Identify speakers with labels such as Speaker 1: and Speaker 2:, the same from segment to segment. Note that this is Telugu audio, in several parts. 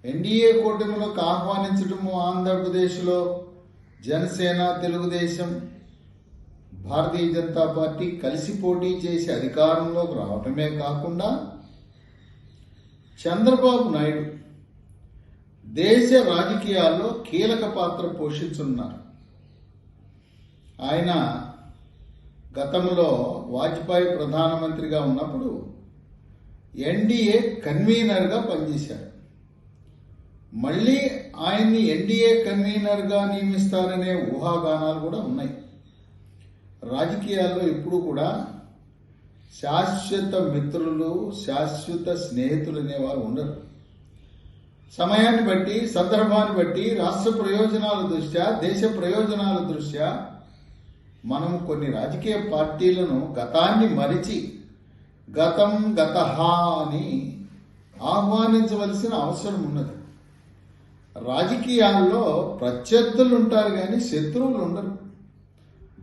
Speaker 1: ఎన్డీఏ కూటమిలోకి ఆహ్వానించడము ఆంధ్రప్రదేశ్లో జనసేన, తెలుగుదేశం, భారతీయ జనతా పార్టీ కలిసి పోటీ చేసి అధికారంలోకి రావటమే కాకుండా చంద్రబాబు నాయుడు దేశ రాజకీయాల్లో కీలక పాత్ర పోషించున్నారు. ఆయన గతంలో వాజ్పేయి ప్రధానమంత్రిగా ఉన్నప్పుడు ఎన్డీఏ కన్వీనర్గా పనిచేశారు. మళ్ళీ ఆయన్ని ఎన్డీఏ కన్వీనర్గా నియమిస్తారనే ఊహాగానాలు కూడా ఉన్నాయి. రాజకీయాల్లో ఎప్పుడు కూడా శాశ్వత మిత్రులు, శాశ్వత స్నేహితులు అనేవారు ఉండరు. సమయాన్ని బట్టి, సందర్భాన్ని బట్టి, రాష్ట్ర ప్రయోజనాల దృష్ట్యా, దేశ ప్రయోజనాల దృష్ట్యా మనం కొన్ని రాజకీయ పార్టీలను గతాన్ని మరిచి గతం గతహ అని ఆహ్వానించవలసిన అవసరం ఉన్నది. రాజకీయాల్లో ప్రత్యర్థులు ఉంటారు కానీ శత్రువులు ఉండరు.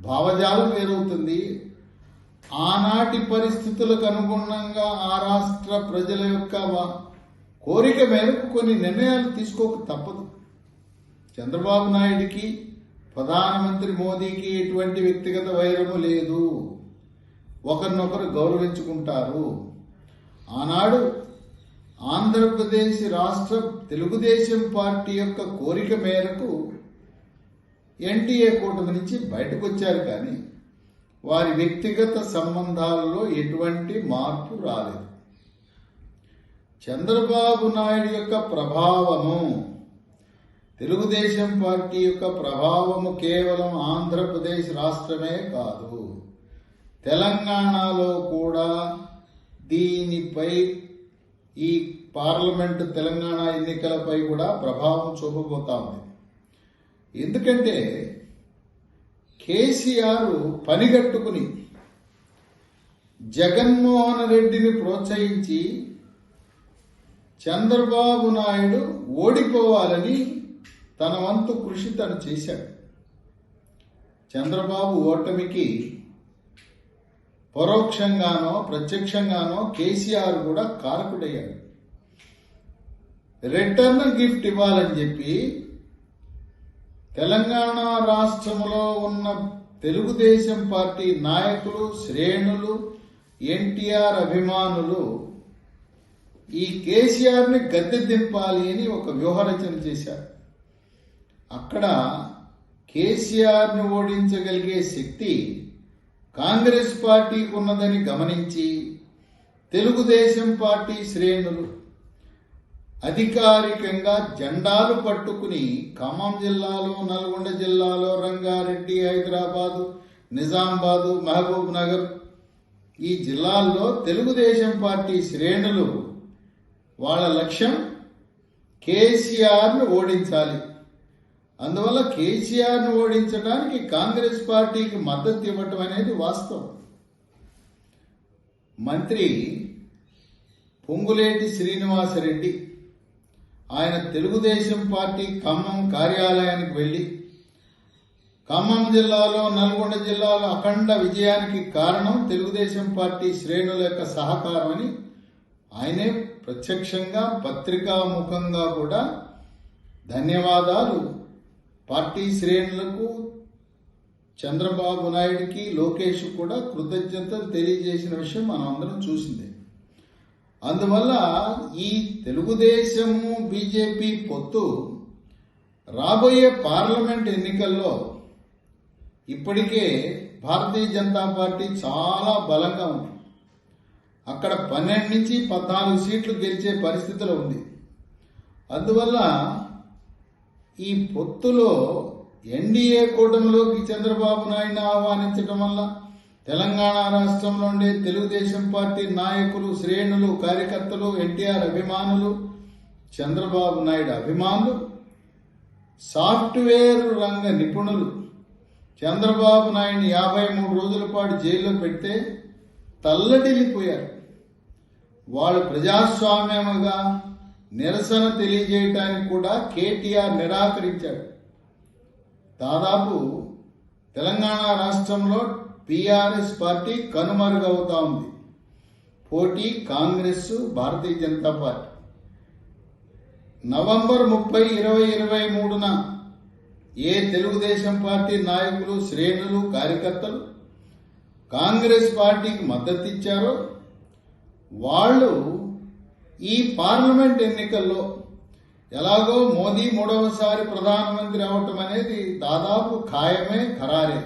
Speaker 1: భావజాలం వేరవుతుంది. ఆనాటి పరిస్థితులకు అనుగుణంగా ఆ రాష్ట్ర ప్రజల యొక్క కోరిక మేరకు కొన్ని నిర్ణయాలు తీసుకోక తప్పదు. చంద్రబాబు నాయుడికి, ప్రధానమంత్రి మోదీకి ఎటువంటి వ్యక్తిగత వైరము లేదు. ఒకరినొకరు గౌరవించుకుంటారు. ఆనాడు ఆంధ్రప్రదేశ్ రాష్ట్ర తెలుగుదేశం పార్టీ యొక్క కోరిక మేరకు ఎన్డీఏ కూటమి నుంచి బయటకు వచ్చారు కానీ వారి వ్యక్తిగత సంబంధాలలో ఎటువంటి మార్పు రాలేదు. చంద్రబాబు నాయుడు యొక్క ప్రభావము, తెలుగుదేశం పార్టీ యొక్క ప్రభావము కేవలం ఆంధ్రప్రదేశ్ రాష్ట్రమే కాదు, తెలంగాణలో కూడా దీనిపై, ఈ పార్లమెంటు తెలంగాణ ఎన్నికలపై కూడా ప్రభావం చూపబోతా ఉంది. ఎందుకంటే కేసీఆర్ పనిగట్టుకుని జగన్మోహన్ రెడ్డిని ప్రోత్సహించి చంద్రబాబు నాయుడు ఓడిపోవాలని తన వంతు కృషి తను చేశాడు. చంద్రబాబు ఓటమికి పరోక్షంగానో ప్రత్యక్షంగానో కేసీఆర్ కూడా కారకుడయ్యాడు. రిటర్న్ గిఫ్ట్ ఇవ్వాలని చెప్పి తెలంగాణ రాష్ట్రంలో ఉన్న తెలుగుదేశం పార్టీ నాయకులు, శ్రేణులు, ఎన్టీఆర్ అభిమానులు ఈ కేసీఆర్ని గద్దె దింపాలి అని ఒక వ్యూహరచన చేశారు. అక్కడ కేసీఆర్ను ఓడించగలిగే శక్తి కాంగ్రెస్ పార్టీకి ఉన్నదని గమనించి తెలుగుదేశం పార్టీ శ్రేణులు అధికారికంగా జెండాలు పట్టుకుని ఖమ్మం జిల్లాలో, నల్గొండ జిల్లాలో, రంగారెడ్డి, హైదరాబాదు, నిజామాబాదు, మహబూబ్ నగర్ ఈ జిల్లాల్లో తెలుగుదేశం పార్టీ శ్రేణులు వాళ్ళ లక్ష్యం కేసీఆర్ను ఓడించాలి. అందువల్ల కేసీఆర్ను ఓడించడానికి కాంగ్రెస్ పార్టీకి మద్దతు ఇవ్వటం అనేది వాస్తవం. మంత్రి పొంగులేటి శ్రీనివాసరెడ్డి ఆయన తెలుగుదేశం పార్టీ ఖమ్మం కార్యాలయానికి వెళ్ళి ఖమ్మం జిల్లాలో, నల్గొండ జిల్లాలో అఖండ విజయానికి కారణం తెలుగుదేశం పార్టీ శ్రేణుల యొక్క సహకారం అని ఆయనే ప్రత్యక్షంగా పత్రికాముఖంగా కూడా ధన్యవాదాలు పార్టీ శ్రేణులకు, చంద్రబాబు నాయుడికి, లోకేష్ కూడా కృతజ్ఞతలు తెలియజేసిన విషయం మనం అందరం చూసిందే. అందువల్ల ఈ తెలుగుదేశము బీజేపీ పొత్తు రాబోయే పార్లమెంట్ ఎన్నికల్లో ఇప్పటికే భారతీయ జనతా పార్టీ చాలా బలంగా ఉంది. అక్కడ 12 నుంచి 14 సీట్లు గెలిచే పరిస్థితిలో ఉంది. అందువల్ల ఈ పొత్తులో ఎన్డీఏ కూటమిలోకి చంద్రబాబు నాయుడిని ఆహ్వానించడం వల్ల తెలంగాణ రాష్ట్రంలో ఉండే తెలుగుదేశం పార్టీ నాయకులు, శ్రేణులు, కార్యకర్తలు, ఎన్టీఆర్ అభిమానులు, చంద్రబాబు నాయుడు అభిమానులు, సాఫ్ట్వేర్ రంగ నిపుణులు చంద్రబాబు నాయుడిని 53 రోజుల పాటు జైల్లో పెడితే తల్లడిల్లిపోయారు. వాళ్ళు ప్రజాస్వామ్యముగా నిరసన తెలియజేయటానికి కూడా కేటీఆర్ నిరాకరించాడు. దాదాపు తెలంగాణ రాష్ట్రంలో టీఆర్ఎస్ పార్టీ కనుమరుగవుతా ఉంది. పోటీ కాంగ్రెస్, భారతీయ జనతా పార్టీ. నవంబర్ 30, 2023న ఏ తెలుగుదేశం పార్టీ నాయకులు, శ్రేణులు, కార్యకర్తలు కాంగ్రెస్ పార్టీకి మద్దతు ఇచ్చారో వాళ్ళు ఈ పార్లమెంట్ ఎన్నికల్లో ఎలాగో మోదీ మూడవసారి ప్రధానమంత్రి అవటం అనేది దాదాపు ఖాయమే, ఖరారే.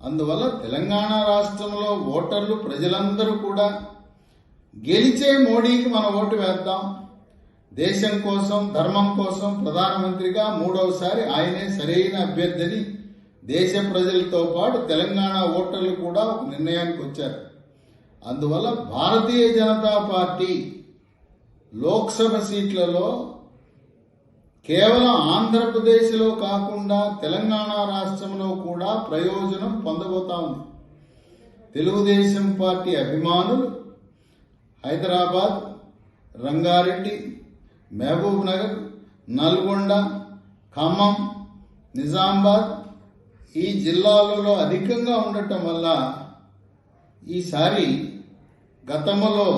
Speaker 1: అందువల్ల తెలంగాణ రాష్ట్రంలో ఓటర్లు, ప్రజలందరూ కూడా గెలిచే మోడీకి మన ఓటు వేద్దాం, దేశం కోసం, ధర్మం కోసం ప్రధానమంత్రిగా మూడవసారి ఆయనే సరైన అభ్యర్థిని దేశ ప్రజలతో పాటు తెలంగాణ ఓటర్లు కూడా ఒక నిర్ణయానికి వచ్చారు. అందువల్ల భారతీయ జనతా పార్టీ లోక్సభ సీట్లలో కేవలం ఆంధ్రప్రదేశ్లో కాకుండా తెలంగాణ రాష్ట్రంలో కూడా ప్రయోజనం పొందబోతా ఉంది. తెలుగుదేశం పార్టీ అభిమానులు హైదరాబాద్, రంగారెడ్డి, మహబూబ్ నగర్, నల్గొండ, ఖమ్మం, నిజామాబాద్ ఈ జిల్లాలలో అధికంగా ఉండటం వల్ల ఈసారి గతంలో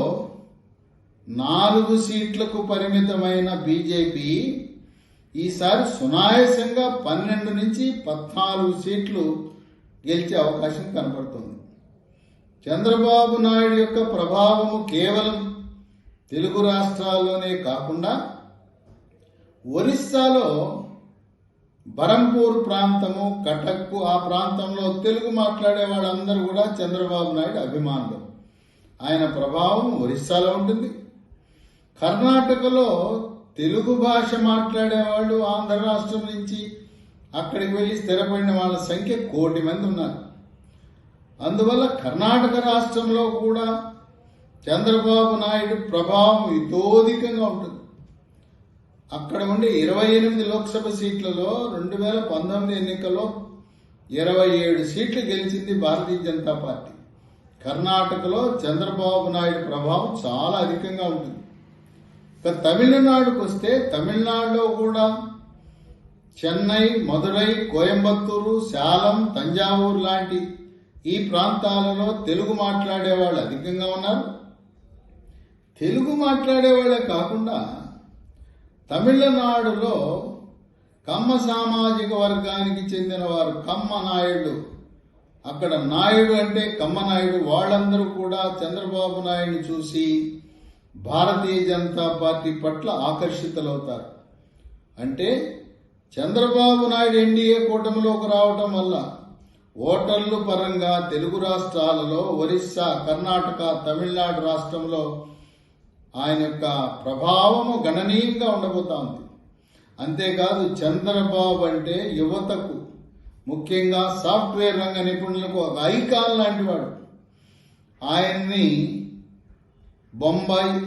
Speaker 1: 4 సీట్లకు పరిమితమైన బీజేపీ ఈసారి సునాయాసంగా 12 నుంచి 14 సీట్లు గెలిచే అవకాశం కనబడుతుంది. చంద్రబాబు నాయుడు యొక్క ప్రభావము కేవలం తెలుగు రాష్ట్రాల్లోనే కాకుండా ఒరిస్సాలో బరంపూర్ ప్రాంతము, కటక్ ఆ ప్రాంతంలో తెలుగు మాట్లాడే వాళ్ళందరూ కూడా చంద్రబాబు నాయుడు అభిమానులు. ఆయన ప్రభావం ఒరిస్సాలో ఉంటుంది. కర్ణాటకలో తెలుగు భాష మాట్లాడేవాళ్ళు ఆంధ్ర రాష్ట్రం నుంచి అక్కడికి వెళ్ళి స్థిరపడిన వాళ్ళ సంఖ్య 1 కోటి మంది ఉన్నారు. అందువల్ల కర్ణాటక రాష్ట్రంలో కూడా చంద్రబాబు నాయుడు ప్రభావం ఇతోధికంగా ఉంటుంది. అక్కడ ఉండే 28 లోక్సభ సీట్లలో 2019 ఎన్నికల్లో 27 సీట్లు గెలిచింది భారతీయ జనతా పార్టీ. కర్ణాటకలో చంద్రబాబు నాయుడు ప్రభావం చాలా అధికంగా ఉంటుంది. ఇక తమిళనాడుకు వస్తే తమిళనాడులో కూడా చెన్నై, మదురై, కోయంబత్తూరు, శాలం, తంజావూరు లాంటి ఈ ప్రాంతాలలో తెలుగు మాట్లాడే వాళ్ళు అధికంగా ఉన్నారు. తెలుగు మాట్లాడే వాళ్ళే కాకుండా తమిళనాడులో కమ్మ సామాజిక వర్గానికి చెందిన వారు, కమ్మ నాయుడు, అక్కడ నాయుడు అంటే కమ్మ నాయుడు, వాళ్ళందరూ కూడా చంద్రబాబు నాయుడిని చూసి భారతీయ జనతా పార్టీ పట్ల ఆకర్షితులవుతారు. అంటే చంద్రబాబు నాయుడు ఎన్డీఏ కూటమిలోకి రావటం వల్ల ఓటర్లు పరంగా తెలుగు రాష్ట్రాలలో ఒరిస్సా, కర్ణాటక, తమిళనాడు రాష్ట్రంలో ఆయన యొక్క ప్రభావము గణనీయంగా ఉండబోతా ఉంది. అంతేకాదు చంద్రబాబు అంటే యువతకు, ముఖ్యంగా సాఫ్ట్వేర్ రంగ నిపుణులకు ఒక ఐకాన్ లాంటి వాడు. ఆయన్ని బొంబాయి,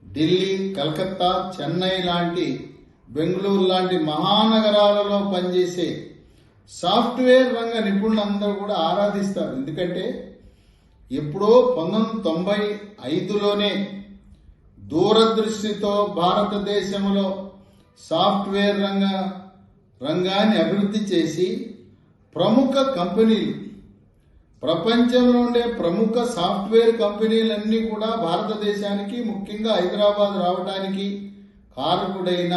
Speaker 1: ఢిల్లీ, కలకత్తా, చెన్నై లాంటి, బెంగళూరు లాంటి మహానగరాలలో పనిచేసే సాఫ్ట్వేర్ రంగ నిపుణులందరూ కూడా ఆరాధిస్తారు. ఎందుకంటే ఎప్పుడో 1995లోనే దూరదృష్టితో భారతదేశంలో సాఫ్ట్వేర్ రంగాన్ని అభివృద్ధి చేసి ప్రముఖ కంపెనీలు, ప్రపంచంలో ఉండే ప్రముఖ సాఫ్ట్వేర్ కంపెనీలన్నీ కూడా భారతదేశానికి, ముఖ్యంగా హైదరాబాద్ రావడానికి కారకుడైన,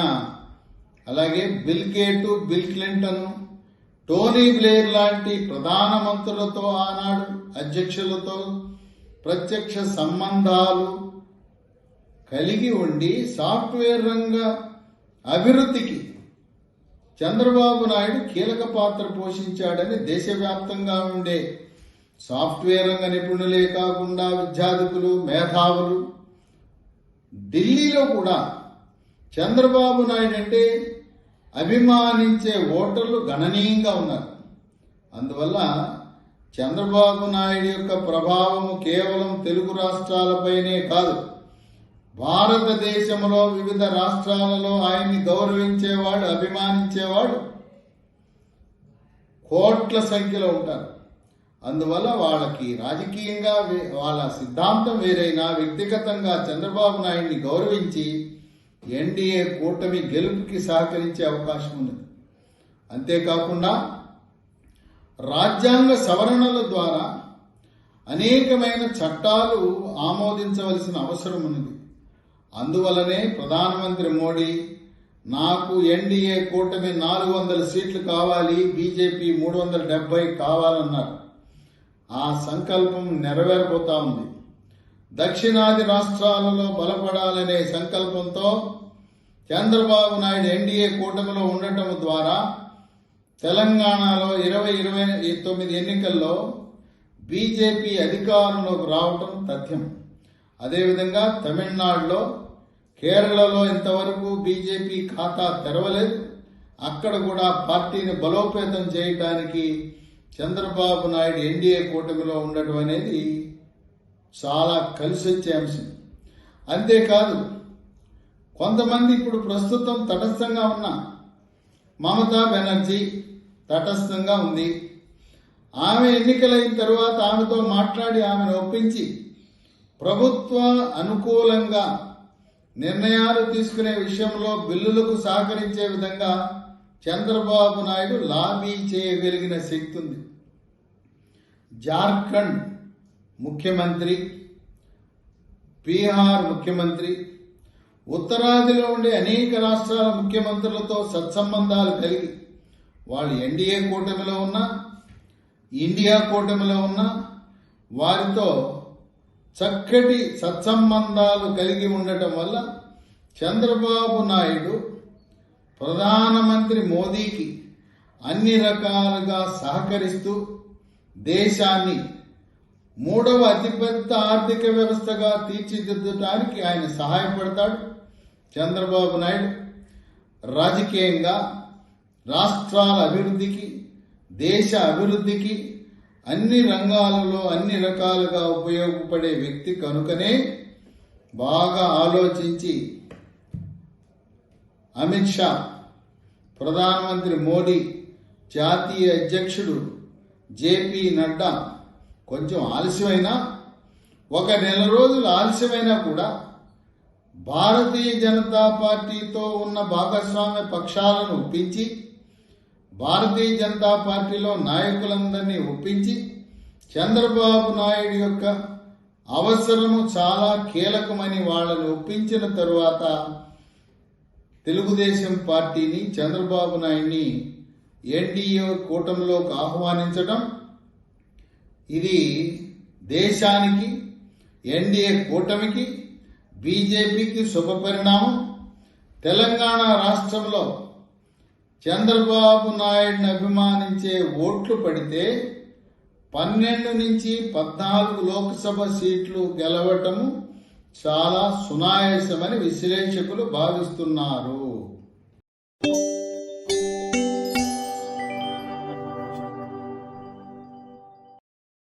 Speaker 1: అలాగే bill gate, bill Clinton, Tony Blair లాంటి ప్రధానమంత్రులతో, ఆనాడు అధ్యక్షులతో ప్రత్యక్ష సంబంధాలు కలిగి ఉండి సాఫ్ట్వేర్ రంగ అభివృద్ధికి చంద్రబాబు నాయుడు కీలక పాత్ర పోషించాడని దేశవ్యాప్తంగా ఉండే సాఫ్ట్వేర్ రంగ నిపుణులే కాకుండా విద్యార్థులు, మేధావులు ఢిల్లీలో కూడా చంద్రబాబు నాయుడు అంటే అభిమానించే ఓటర్లు గణనీయంగా ఉన్నారు. అందువల్ల చంద్రబాబు నాయుడు యొక్క ప్రభావము కేవలం తెలుగు రాష్ట్రాలపైనే కాదు, భారతదేశంలో వివిధ రాష్ట్రాలలో ఆయన్ని గౌరవించేవాడు, అభిమానించేవాడు కోట్ల సంఖ్యలో ఉంటారు. అందువల్ల వాళ్ళకి రాజకీయంగా వాళ్ళ సిద్ధాంతం వేరైనా వ్యక్తిగతంగా చంద్రబాబు నాయుడిని గౌరవించి ఎన్డీఏ కూటమి గెలుపుకి సహకరించే అవకాశం ఉన్నది. అంతేకాకుండా రాజ్యాంగ సవరణల ద్వారా అనేకమైన చట్టాలు ఆమోదించవలసిన అవసరం ఉన్నది. అందువల్లనే ప్రధానమంత్రి మోడీ నాకు ఎన్డీఏ కూటమి 400 సీట్లు కావాలి, బీజేపీ 370 కావాలన్నారు. ఆ సంకల్పం నెరవేరబోతా ఉంది. దక్షిణాది రాష్ట్రాలలో బలపడాలనే సంకల్పంతో చంద్రబాబు నాయుడు ఎన్డీఏ కూటమిలో ఉండటం ద్వారా తెలంగాణలో 2029 ఎన్నికల్లో బీజేపీ అధికారంలోకి రావటం తథ్యం. అదేవిధంగా తమిళనాడులో, కేరళలో ఇంతవరకు బీజేపీ ఖాతా తెరవలేదు. అక్కడ కూడా పార్టీని బలోపేతం చేయడానికి చంద్రబాబు నాయుడు ఎన్డీఏ కూటమిలో ఉండటం అనేది చాలా కలిసి వచ్చే అంశం. అంతేకాదు, కొంతమంది ఇప్పుడు ప్రస్తుతం తటస్థంగా ఉన్న మమతా బెనర్జీ తటస్థంగా ఉంది. ఆమె ఎన్నికలైన తరువాత ఆమెతో మాట్లాడి ఆమెను ఒప్పించి ప్రభుత్వ అనుకూలంగా నిర్ణయాలు తీసుకునే విషయంలో బిల్లులకు సహకరించే విధంగా చంద్రబాబు నాయుడు లాబీ చేయగలిగిన శక్తి ఉంది. జార్ఖండ్ ముఖ్యమంత్రి, బీహార్ ముఖ్యమంత్రి, ఉత్తరాదిలో ఉండే అనేక రాష్ట్రాల ముఖ్యమంత్రులతో సత్సంబంధాలు కలిగి వాళ్ళు ఎన్డీఏ కూటమిలో ఉన్న, ఇండియా కూటమిలో ఉన్న వారితో చక్కటి సత్సంబంధాలు కలిగి ఉండటం వల్ల చంద్రబాబు నాయుడు ప్రధానమంత్రి మోదీకి అన్ని రకాలుగా సహకరిస్తూ దేశాన్ని 3వ అతిపెద్ద ఆర్థిక వ్యవస్థగా తీర్చిదిద్దడానికి ఆయన సహాయపడతాడు. చంద్రబాబు నాయుడు రాజకీయంగా రాష్ట్రాల అభివృద్ధికి, దేశ అభివృద్ధికి అన్ని రంగాలలో అన్ని రకాలుగా ఉపయోగపడే వ్యక్తి కనుకనే బాగా ఆలోచించి అమిత్ షా, ప్రధానమంత్రి మోడీ, జాతీయ అధ్యక్షుడు జేపీ నడ్డా కొంచెం ఆలస్యమైనా, 1 నెల రోజులు ఆలస్యమైనా కూడా భారతీయ జనతా పార్టీతో ఉన్న భాగస్వామ్య పక్షాలను ఒప్పించి, భారతీయ జనతా పార్టీలో నాయకులందరినీ ఒప్పించి చంద్రబాబు నాయుడు యొక్క అవసరము చాలా కీలకమని వాళ్ళని ఒప్పించిన తరువాత తెలుగుదేశం పార్టీని, చంద్రబాబు నాయుడిని ఎన్డీఏ కూటమిలోకి ఆహ్వానించడం ఇది దేశానికి, ఎన్డీఏ కూటమికి, బీజేపీకి శుభపరిణామం. తెలంగాణ రాష్ట్రంలో చంద్రబాబు నాయుడిని అభిమానించే ఓట్లు పడితే 12 నుంచి 14 లోక్సభ సీట్లు గెలవటము చాలా సునాయాసమని విశ్లేషకులు భావిస్తున్నారు.